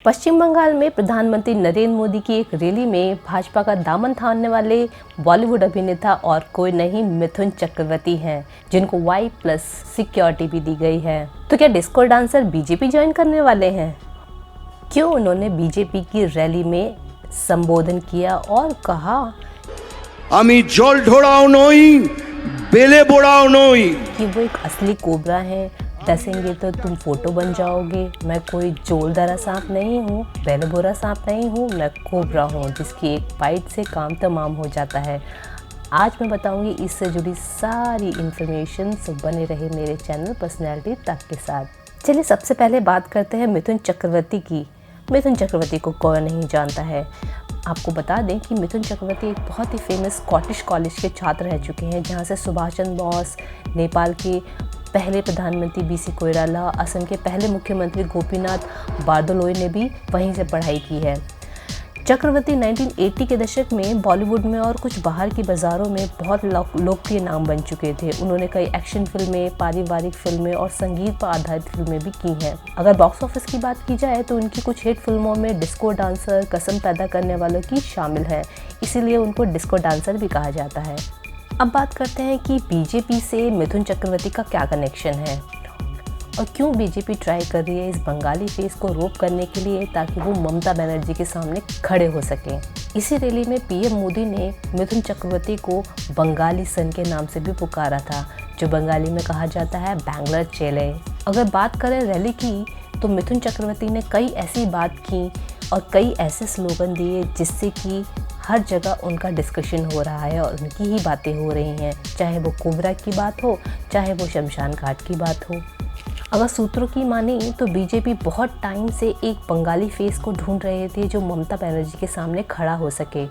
पश्चिम बंगाल में प्रधानमंत्री नरेंद्र मोदी की एक रैली में भाजपा का दामन थामने वाले बॉलीवुड अभिनेता और कोई नहीं मिथुन चक्रवर्ती हैं, जिनको Y+ सिक्योरिटी भी दी गई है। तो क्या डिस्को डांसर बीजेपी ज्वाइन करने वाले हैं? क्यों उन्होंने बीजेपी की रैली में संबोधन किया और कहा, आमी जल ढोड़ाओ नई, बेले बोड़ाओ नई, कि वो एक असली कोबरा है, डसेंगे तो तुम फोटो बन जाओगे। मैं कोई जोलदारा सांप नहीं हूँ, बेले बोरा सांप नहीं हूँ, मैं कोबरा हूँ जिसकी एक बाइट से काम तमाम हो जाता है। आज मैं बताऊंगी इससे जुड़ी सारी इन्फॉर्मेशन, सो बने रहे मेरे चैनल पर्सनैलिटी तक के साथ। चलिए सबसे पहले बात करते हैं मिथुन चक्रवर्ती की। मिथुन चक्रवर्ती को कौन नहीं जानता है। आपको बता दें कि मिथुन चक्रवर्ती एक बहुत ही फेमस स्कॉटिश कॉलेज के छात्र रह चुके हैं, जहां से सुभाष चंद्र बोस, नेपाल के पहले प्रधानमंत्री BC कोइराला, असम के पहले मुख्यमंत्री गोपीनाथ बारदलोई ने भी वहीं से पढ़ाई की है। चक्रवर्ती 1980 के दशक में बॉलीवुड में और कुछ बाहर की बाज़ारों में बहुत लोकप्रिय नाम बन चुके थे। उन्होंने कई एक्शन फिल्में, पारिवारिक फिल्में और संगीत पर आधारित फिल्में भी की हैं। अगर बॉक्स ऑफिस की बात की जाए तो उनकी कुछ हिट फिल्मों में डिस्को डांसर, कसम पैदा करने वालों की शामिल है, इसीलिए उनको डिस्को डांसर भी कहा जाता है। अब बात करते हैं कि बीजेपी से मिथुन चक्रवर्ती का क्या कनेक्शन है और क्यों बीजेपी ट्राई कर रही है इस बंगाली फेस को रोक करने के लिए, ताकि वो ममता बनर्जी के सामने खड़े हो सकें। इसी रैली में PM मोदी ने मिथुन चक्रवर्ती को बंगाली सन के नाम से भी पुकारा था, जो बंगाली में कहा जाता है बैंगलोर चेले। अगर बात करें रैली की, तो मिथुन चक्रवर्ती ने कई ऐसी बात की और कई ऐसे स्लोगन दिए जिससे कि हर जगह उनका डिस्कशन हो रहा है और उनकी ही बातें हो रही हैं, चाहे वो कोबरा की बात हो, चाहे वो शमशान घाट की बात हो। अगर सूत्रों की माने तो बीजेपी बहुत टाइम से एक बंगाली फेस को ढूंढ रहे थे जो ममता बनर्जी के सामने खड़ा हो सके।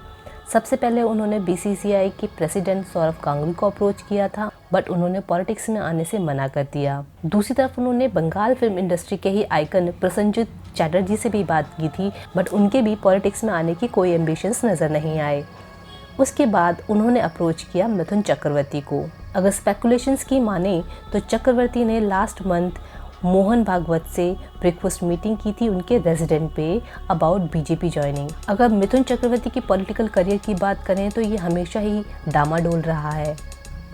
सबसे पहले उन्होंने BCCI के प्रेसिडेंट सौरव गांगुली को अप्रोच किया था, बट उन्होंने पॉलिटिक्स में आने से मना कर दिया। दूसरी तरफ उन्होंने बंगाल फिल्म इंडस्ट्री के ही आइकन प्रसेनजीत चटर्जी से भी बात की थी, बट उनके भी पॉलिटिक्स में आने की कोई एम्बिशंस नज़र नहीं आए। उसके बाद उन्होंने अप्रोच किया मिथुन चक्रवर्ती को। अगर स्पेकुलेशंस की माने तो चक्रवर्ती ने लास्ट मंथ मोहन भागवत से ब्रेकफास्ट मीटिंग की थी उनके रेजिडेंट पे अबाउट बीजेपी ज्वाइनिंग। अगर मिथुन चक्रवर्ती की पॉलिटिकल करियर की बात करें तो ये हमेशा ही डामाडोल रहा है।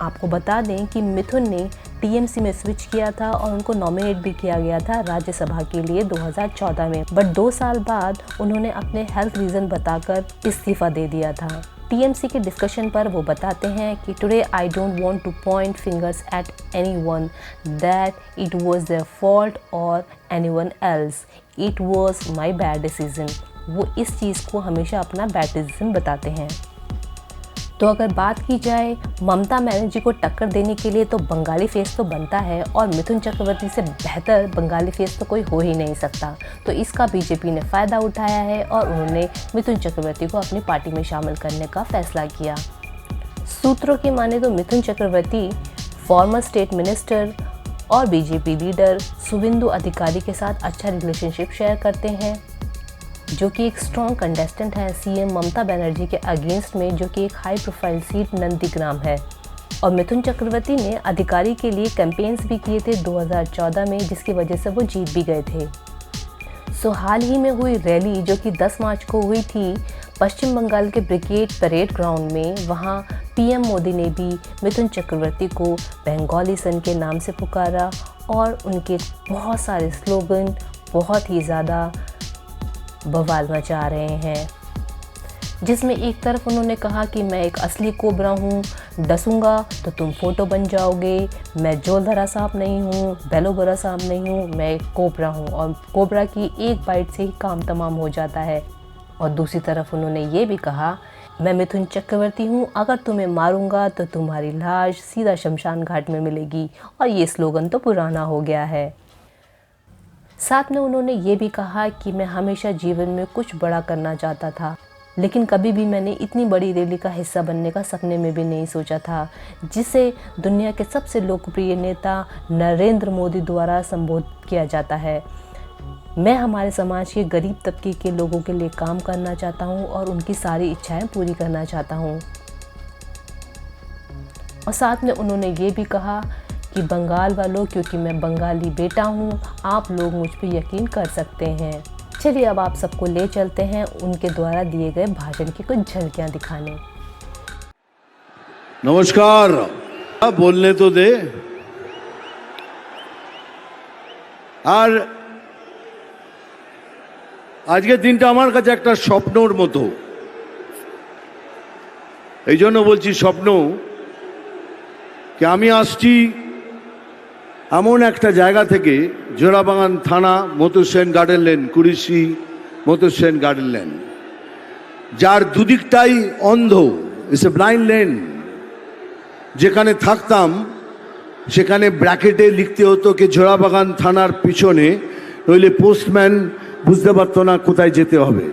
आपको बता दें कि मिथुन ने TMC में स्विच किया था और उनको नॉमिनेट भी किया गया था राज्यसभा के लिए 2014 में, बट 2 साल बाद उन्होंने अपने हेल्थ रीज़न बताकर इस्तीफ़ा दे दिया था। TMC के डिस्कशन पर वो बताते हैं कि today I don't want to point fingers at anyone that it was their fault और anyone else, it was my bad decision. वो इस चीज़ को हमेशा अपना बैड डिसीजन बताते हैं। तो अगर बात की जाए ममता बनर्जी को टक्कर देने के लिए, तो बंगाली फेस तो बनता है और मिथुन चक्रवर्ती से बेहतर बंगाली फेस तो कोई हो ही नहीं सकता। तो इसका बीजेपी ने फ़ायदा उठाया है और उन्होंने मिथुन चक्रवर्ती को अपनी पार्टी में शामिल करने का फैसला किया। सूत्रों की माने तो Mithun Chakraborty farmer state minister और बीजेपी लीडर शुवेंदु अधिकारी के साथ अच्छा रिलेशनशिप शेयर करते हैं, जो कि एक स्ट्रॉन्ग कंटेस्टेंट है CM ममता बनर्जी के अगेंस्ट में, जो कि एक हाई प्रोफाइल सीट नंदीग्राम है। और मिथुन चक्रवर्ती ने अधिकारी के लिए कैंपेन्स भी किए थे 2014 में, जिसकी वजह से वो जीत भी गए थे। सो हाल ही में हुई रैली जो कि 10 मार्च को हुई थी पश्चिम बंगाल के ब्रिगेड परेड ग्राउंड में, वहाँ PM मोदी ने भी मिथुन चक्रवर्ती को बंगाली सन के नाम से पुकारा और उनके बहुत सारे स्लोगन बहुत ही ज़्यादा बवाल मचा रहे हैं, जिसमें एक तरफ उन्होंने कहा कि मैं एक असली कोबरा हूँ, डसूंगा तो तुम फोटो बन जाओगे, मैं जोलधरा सांप नहीं हूँ, बेलोबरा सांप नहीं हूँ, मैं एक कोबरा हूँ और कोबरा की एक बाइट से ही काम तमाम हो जाता है। और दूसरी तरफ उन्होंने ये भी कहा, मैं मिथुन चक्रवर्ती हूँ, अगर तुम्हें मारूंगा तो तुम्हारी लाश सीधा शमशान घाट में मिलेगी। और ये स्लोगन तो पुराना हो गया है। साथ में उन्होंने ये भी कहा कि मैं हमेशा जीवन में कुछ बड़ा करना चाहता था, लेकिन कभी भी मैंने इतनी बड़ी रैली का हिस्सा बनने का सपने में भी नहीं सोचा था, जिसे दुनिया के सबसे लोकप्रिय नेता नरेंद्र मोदी द्वारा संबोधित किया जाता है। मैं हमारे समाज के गरीब तबके के लोगों के लिए काम करना चाहता हूँ और उनकी सारी इच्छाएं पूरी करना चाहता हूँ। और साथ में उन्होंने ये भी कहा कि बंगाल वालों, क्योंकि मैं बंगाली बेटा हूँ, आप लोग मुझ पर यकीन कर सकते हैं। चलिए अब आप सबको ले चलते हैं उनके द्वारा दिए गए भाषण की कुछ झलकियां दिखाने। नमस्कार, बोलने तो दे। আর আজকের দিনটা আমার কাছে একটা স্বপ্নর মতো। এই জন্য বলছি স্বপ্ন, কি আমি আসছি এমন একটা জায়গা থেকে, জোড়াবাগান থানা, মতুসেন গার্ডেন লেন, কুড়িশি মতুসেন গার্ডেন লেন, যার দুদিকটাই অন্ধ, ইটস এ ব্লাইন্ড লেন। যেখানে থাকতাম সেখানে ব্র্যাকেটে লিখতে হতো কি জোড়াবাগান থানার পিছনে, নইলে পোস্টম্যান বুঝতে পারতো না কোথায় যেতে হবে।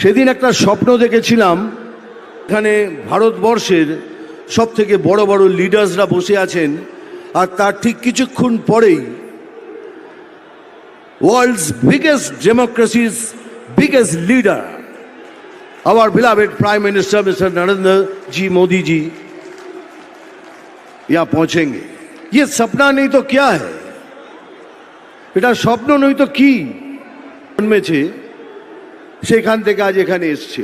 সেদিন একটা স্বপ্ন দেখেছিলাম, এখানে ভারতবর্ষের সব থেকে বড় বড় লিডার্সরা বসে আছেন, আর তার ঠিক কিছুক্ষণ পরেই world's biggest democracy's biggest leader our beloved prime minister mister Narendra ji Modi ji यहाँ पहुंचेंगे। ये सपना नहीं तो क्या है, এটা স্বপ্ন নই তো কি জন্মেছে, সেখান থেকে আজ এখানে এসছে।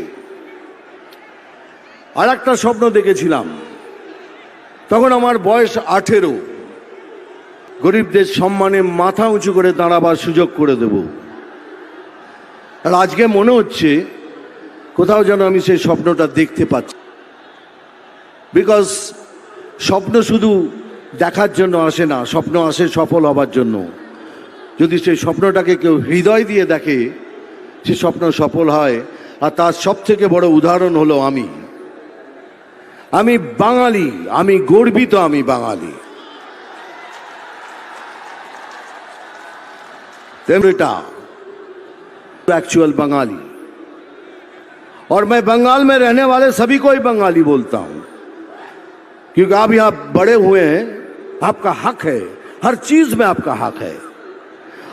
আর একটা স্বপ্ন দেখেছিলাম, তখন আমার বয়স 18, গরিবদের সম্মানে মাথা উঁচু করে দাঁড়াবার সুযোগ করে দেব। আর আজকে মনে হচ্ছে কোথাও যেন আমি সেই স্বপ্নটা দেখতে পাচ্ছি। বিকজ স্বপ্ন শুধু দেখার জন্য আসে না, স্বপ্ন আসে সফল হবার জন্য। যদি সেই স্বপ্নটাকে কেউ হৃদয় দিয়ে দেখে, সে স্বপ্ন সফল হয়। আর তার সব থেকে বড় উদাহরণ হলো আমি বাঙালি, আমি গর্বিত, আমি বাঙালি। तेमरेटा एक्चुअल बंगाली, और मैं बंगाल में रहने वाले सभी को ही बंगाली बोलता हूं, क्योंकि आप यहां बड़े हुए हैं, आपका हक है, हर चीज में आपका हक है।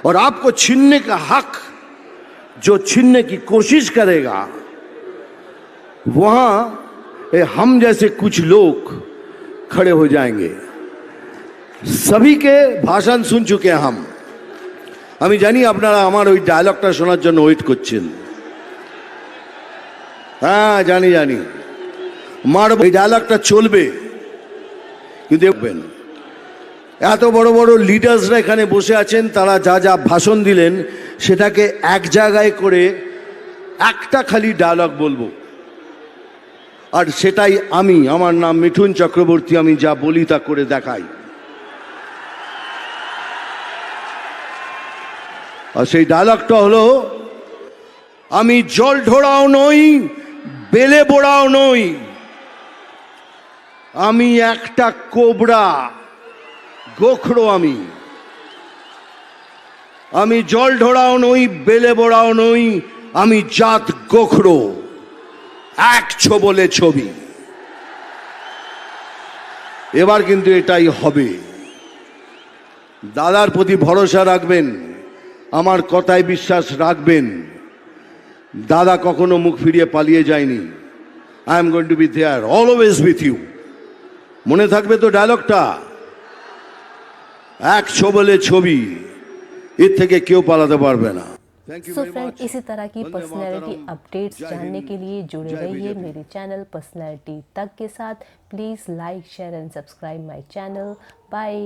और आपको छीनने का हक जो छीनने की कोशिश करेगा, वहां हम जैसे कुछ लोग खड़े हो जाएंगे। सभी के भाषण सुन चुके हैं हम। আমি জানি আপনারা আমার ওই ডায়লগটা শোনার জন্য ওয়েট করছেন। হ্যাঁ জানি মারব, এই ডায়লগটা চলবে। কিন্তু দেখবেন এত বড় বড় লিডার্সরা এখানে বসে আছেন, তারা যা যা ভাষণ দিলেন সেটাকে এক জায়গায় করে একটা খালি ডায়লগ বলবো, আর সেটাই আমি। আমার নাম মিঠুন চক্রবর্তী, আমি যা বলি তা করে দেখাই। আর সেই ডায়লগটা হলো, আমি জল ঢোড়াও নই, বেলে বোড়াও নই, আমি একটা কোবরা, গোখরো। আমি জল ঢোড়াও নই, বেলে বোড়াও নই, আমি জাত গোখরো, এক ছোবলে ছবি। এবার কিন্তু এটাই হবে। দাদার প্রতি ভরসা রাখবেন, আমার কথায় বিশ্বাস রাখবেন। দাদা কখনো মুখ ফিরিয়ে পালিয়ে যায়নি। I am going to be there always with you. মনে থাকবে তো ডায়লগটা, এক ছোবলে ছবি, এর থেকে কেউ পালাতে পারবে না। सो फ्रेंड, इसी तरह की पर्सनैलिटी अपडेट्स जानने के लिए जुड़े रहिए मेरे चैनल पर्सनैलिटी तक के साथ। Please like, share and subscribe my channel. Bye.